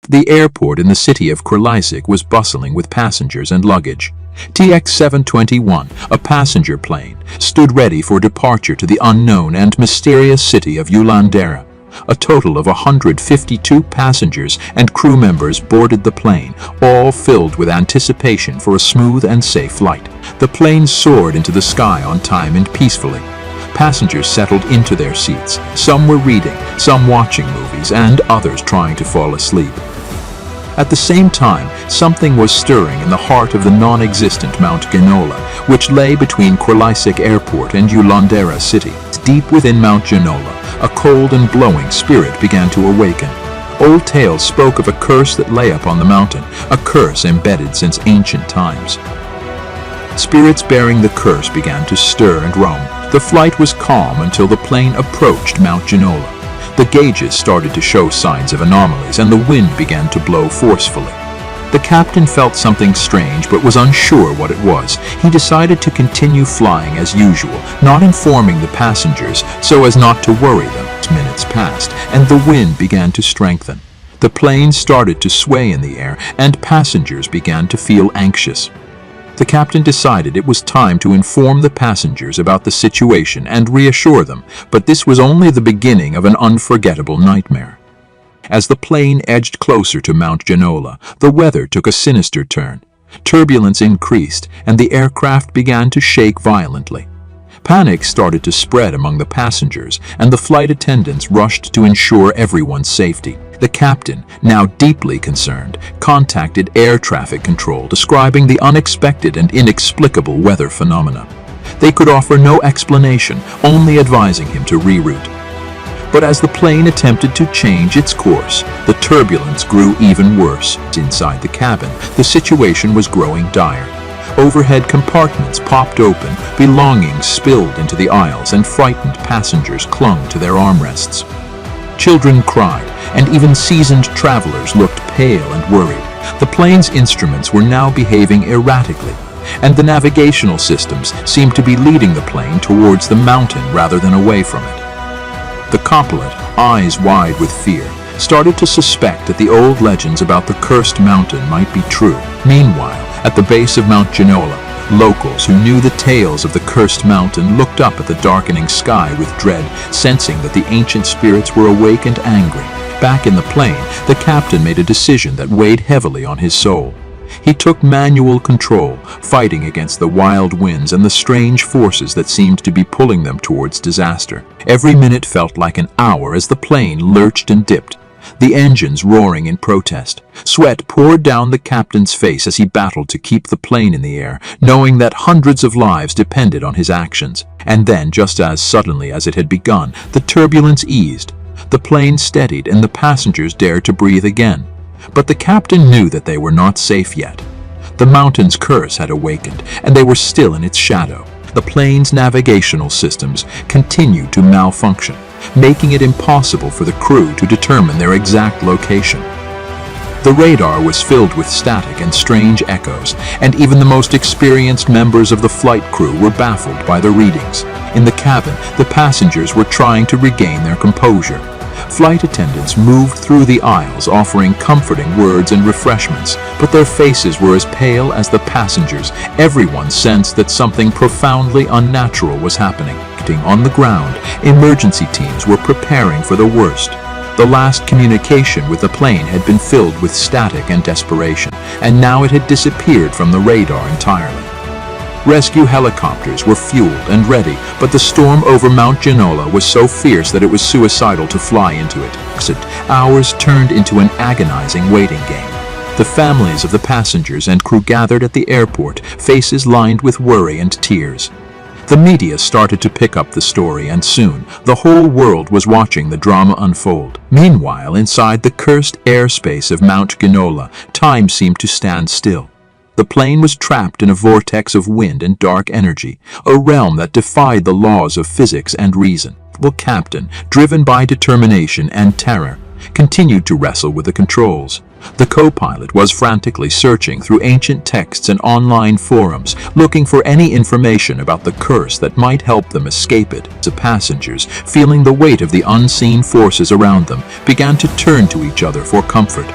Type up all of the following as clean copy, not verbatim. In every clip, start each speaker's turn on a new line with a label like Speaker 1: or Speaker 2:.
Speaker 1: The airport in the city of Kralisik was bustling with passengers and luggage. TX-721, a passenger plane, stood ready for departure to the unknown and mysterious city of Unearthly. A total of 152 passengers and crew members boarded the plane, all filled with anticipation for a smooth and safe flight. The plane soared into the sky on time and peacefully. Passengers settled into their seats. Some were reading, some watching movies, and others trying to fall asleep. At the same time, something was stirring in the heart of the non-existent Mount Jenolah, which lay between Kralisik Airport and Unearthly city. Deep within Mount Jenolah, a cold and blowing spirit began to awaken. Old tales spoke of a curse that lay upon the mountain, a curse embedded since ancient times. Spirits bearing the curse began to stir and roam. The flight was calm until the plane approached Mount Jenolah. The gauges started to show signs of anomalies and the wind began to blow forcefully. The captain felt something strange but was unsure what it was. He decided to continue flying as usual, not informing the passengers so as not to worry them. Minutes passed and the wind began to strengthen. The plane started to sway in the air and passengers began to feel anxious. The captain decided it was time to inform the passengers about the situation and reassure them, but this was only the beginning of an unforgettable nightmare. As the plane edged closer to Mount Jenolah, the weather took a sinister turn. Turbulence increased, and the aircraft began to shake violently. Panic started to spread among the passengers, and the flight attendants rushed to ensure everyone's safety. The captain, now deeply concerned, contacted air traffic control, describing the unexpected and inexplicable weather phenomena. They could offer no explanation, only advising him to reroute. But as the plane attempted to change its course, the turbulence grew even worse. Inside the cabin, the situation was growing dire. Overhead compartments popped open, belongings spilled into the aisles, and frightened passengers clung to their armrests. Children cried, and even seasoned travelers looked pale and worried. The plane's instruments were now behaving erratically, and the navigational systems seemed to be leading the plane towards the mountain rather than away from it. The copilot, eyes wide with fear, started to suspect that the old legends about the cursed mountain might be true. Meanwhile, at the base of Mount Jenolah, locals who knew the tales of the cursed mountain looked up at the darkening sky with dread, sensing that the ancient spirits were awake and angry. Back in the plane, the captain made a decision that weighed heavily on his soul. He took manual control, fighting against the wild winds and the strange forces that seemed to be pulling them towards disaster. Every minute felt like an hour as the plane lurched and dipped, the engines roaring in protest. Sweat poured down the captain's face as he battled to keep the plane in the air, knowing that hundreds of lives depended on his actions. And then, just as suddenly as it had begun, the turbulence eased. The plane steadied and the passengers dared to breathe again. But the captain knew that they were not safe yet. The mountain's curse had awakened, and they were still in its shadow. The plane's navigational systems continued to malfunction, making it impossible for the crew to determine their exact location. The radar was filled with static and strange echoes, and even the most experienced members of the flight crew were baffled by the readings. In the cabin, the passengers were trying to regain their composure. Flight attendants moved through the aisles offering comforting words and refreshments, but their faces were as pale as the passengers. Everyone sensed that something profoundly unnatural was happening. On the ground, emergency teams were preparing for the worst. The last communication with the plane had been filled with static and desperation, and now it had disappeared from the radar entirely. Rescue helicopters were fueled and ready, but the storm over Mount Jenolah was so fierce that it was suicidal to fly into it. Hours turned into an agonizing waiting game. The families of the passengers and crew gathered at the airport, faces lined with worry and tears. The media started to pick up the story, and soon the whole world was watching the drama unfold. Meanwhile, inside the cursed airspace of Mount Jenolah, time seemed to stand still. The plane was trapped in a vortex of wind and dark energy, a realm that defied the laws of physics and reason. The captain, driven by determination and terror, continued to wrestle with the controls. The co-pilot was frantically searching through ancient texts and online forums, looking for any information about the curse that might help them escape it. The passengers, feeling the weight of the unseen forces around them, began to turn to each other for comfort.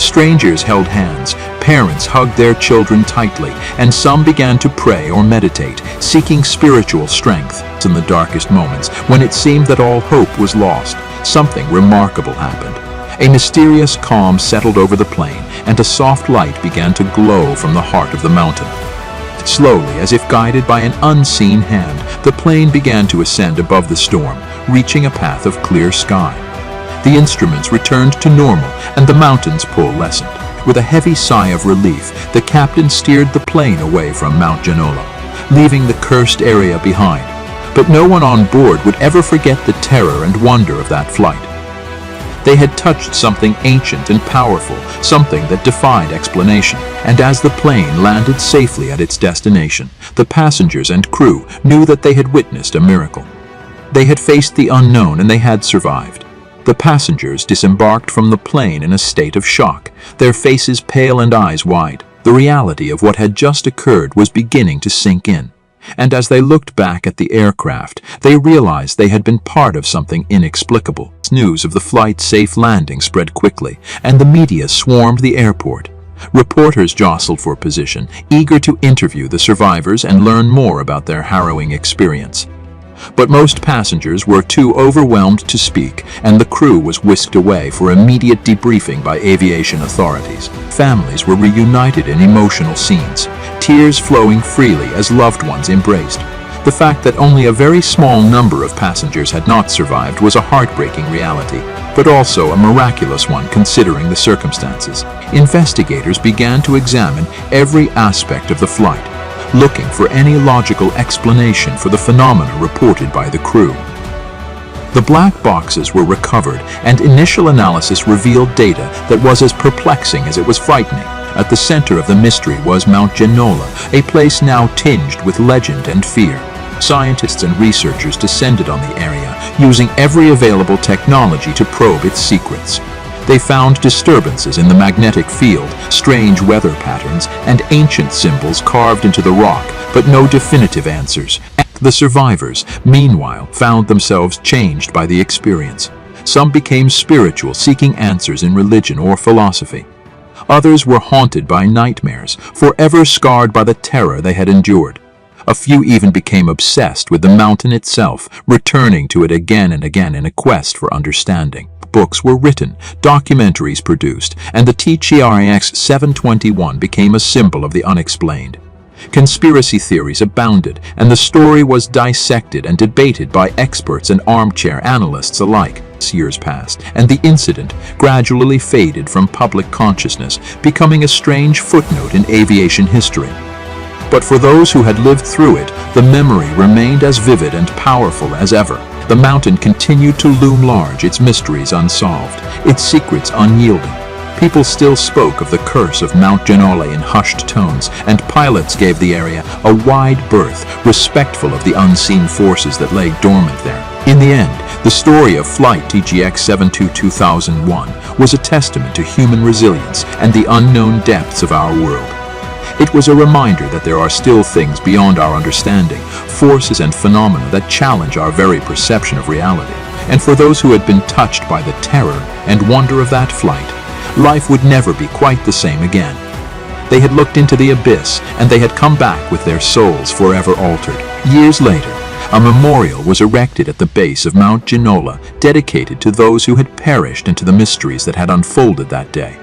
Speaker 1: Strangers held hands, parents hugged their children tightly, and some began to pray or meditate, seeking spiritual strength. In the darkest moments, when it seemed that all hope was lost, something remarkable happened. A mysterious calm settled over the plain, and a soft light began to glow from the heart of the mountain. Slowly, as if guided by an unseen hand, the plane began to ascend above the storm, reaching a path of clear sky. The instruments returned to normal, and the mountain's pull lessened. With a heavy sigh of relief, the captain steered the plane away from Mount Jenolah, leaving the cursed area behind. But no one on board would ever forget the terror and wonder of that flight. They had touched something ancient and powerful, something that defied explanation. And as the plane landed safely at its destination, the passengers and crew knew that they had witnessed a miracle. They had faced the unknown and they had survived. The passengers disembarked from the plane in a state of shock, their faces pale and eyes wide. The reality of what had just occurred was beginning to sink in. And as they looked back at the aircraft, they realized they had been part of something inexplicable. News of the flight's safe landing spread quickly, and the media swarmed the airport. Reporters jostled for position, eager to interview the survivors and learn more about their harrowing experience. But most passengers were too overwhelmed to speak, and the crew was whisked away for immediate debriefing by aviation authorities. Families were reunited in emotional scenes, tears flowing freely as loved ones embraced. The fact that only a very small number of passengers had not survived was a heartbreaking reality, but also a miraculous one considering the circumstances. Investigators began to examine every aspect of the flight, looking for any logical explanation for the phenomena reported by the crew. The black boxes were recovered, and initial analysis revealed data that was as perplexing as it was frightening. At the center of the mystery was Mount Jenolah, a place now tinged with legend and fear. Scientists and researchers descended on the area, using every available technology to probe its secrets. They found disturbances in the magnetic field, strange weather patterns, and ancient symbols carved into the rock, but no definitive answers. The survivors, meanwhile, found themselves changed by the experience. Some became spiritual, seeking answers in religion or philosophy. Others were haunted by nightmares, forever scarred by the terror they had endured. A few even became obsessed with the mountain itself, returning to it again and again in a quest for understanding. Books were written, documentaries produced, and the TGX-721 became a symbol of the unexplained. Conspiracy theories abounded, and the story was dissected and debated by experts and armchair analysts alike. Years passed, and the incident gradually faded from public consciousness, becoming a strange footnote in aviation history. But for those who had lived through it, the memory remained as vivid and powerful as ever. The mountain continued to loom large, its mysteries unsolved, its secrets unyielding. People still spoke of the curse of Mount Jenolah in hushed tones, and pilots gave the area a wide berth, respectful of the unseen forces that lay dormant there. In the end, the story of Flight TGX-721 was a testament to human resilience and the unknown depths of our world. It was a reminder that there are still things beyond our understanding, forces and phenomena that challenge our very perception of reality. And for those who had been touched by the terror and wonder of that flight, life would never be quite the same again. They had looked into the abyss, and they had come back with their souls forever altered. Years later, a memorial was erected at the base of Mount Jenolah, dedicated to those who had perished and to the mysteries that had unfolded that day.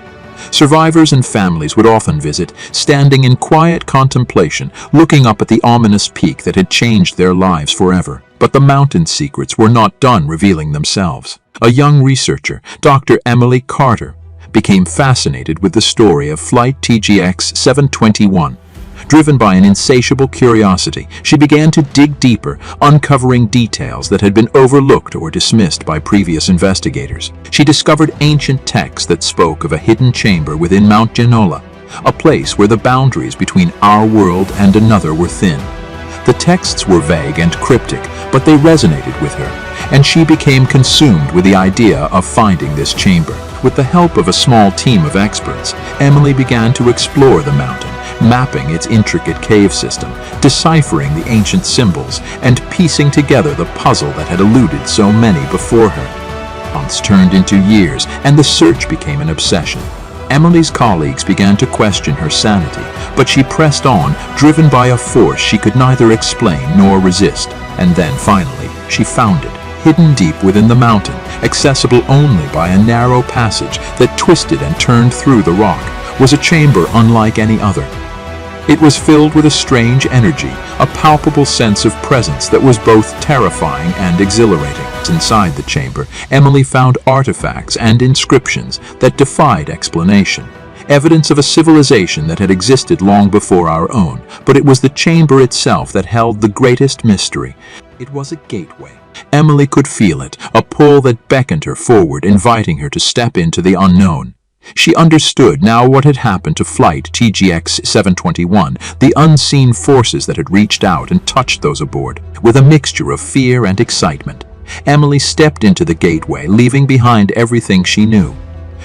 Speaker 1: Survivors and families would often visit, standing in quiet contemplation, looking up at the ominous peak that had changed their lives forever. But the mountain's secrets were not done revealing themselves. A young researcher, Dr. Emily Carter, became fascinated with the story of Flight TGX-721. Driven by an insatiable curiosity, she began to dig deeper, uncovering details that had been overlooked or dismissed by previous investigators. She discovered ancient texts that spoke of a hidden chamber within Mount Jenolah, a place where the boundaries between our world and another were thin. The texts were vague and cryptic, but they resonated with her, and she became consumed with the idea of finding this chamber. With the help of a small team of experts, Emily began to explore the mountain, mapping its intricate cave system, deciphering the ancient symbols, and piecing together the puzzle that had eluded so many before her. Months turned into years, and the search became an obsession. Emily's colleagues began to question her sanity, but she pressed on, driven by a force she could neither explain nor resist. And then, finally, she found it, hidden deep within the mountain, accessible only by a narrow passage that twisted and turned through the rock, was a chamber unlike any other. It was filled with a strange energy, a palpable sense of presence that was both terrifying and exhilarating. Inside the chamber, Emily found artifacts and inscriptions that defied explanation, evidence of a civilization that had existed long before our own, but it was the chamber itself that held the greatest mystery. It was a gateway. Emily could feel it, a pull that beckoned her forward, inviting her to step into the unknown. She understood now what had happened to Flight TGX-721, the unseen forces that had reached out and touched those aboard, with a mixture of fear and excitement. Emily stepped into the gateway, leaving behind everything she knew.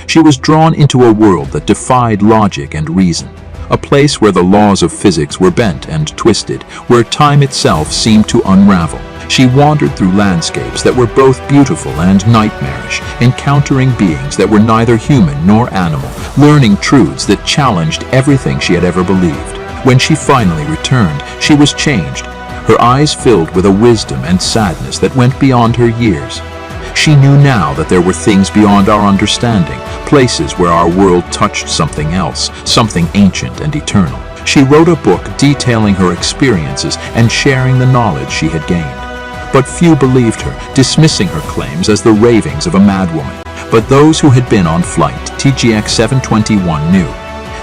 Speaker 1: She was drawn into a world that defied logic and reason, a place where the laws of physics were bent and twisted, where time itself seemed to unravel. She wandered through landscapes that were both beautiful and nightmarish, encountering beings that were neither human nor animal, learning truths that challenged everything she had ever believed. When she finally returned, she was changed, her eyes filled with a wisdom and sadness that went beyond her years. She knew now that there were things beyond our understanding, places where our world touched something else, something ancient and eternal. She wrote a book detailing her experiences and sharing the knowledge she had gained. But few believed her, dismissing her claims as the ravings of a madwoman. But those who had been on Flight TGX-721 knew.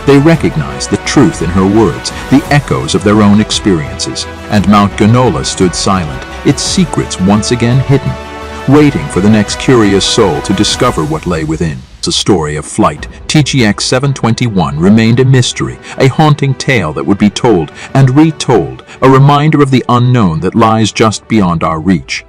Speaker 1: They recognized the truth in her words, the echoes of their own experiences. And Mount Jenolah stood silent, its secrets once again hidden, waiting for the next curious soul to discover what lay within. The story of Flight TGX-721 remained a mystery, a haunting tale that would be told and retold, a reminder of the unknown that lies just beyond our reach.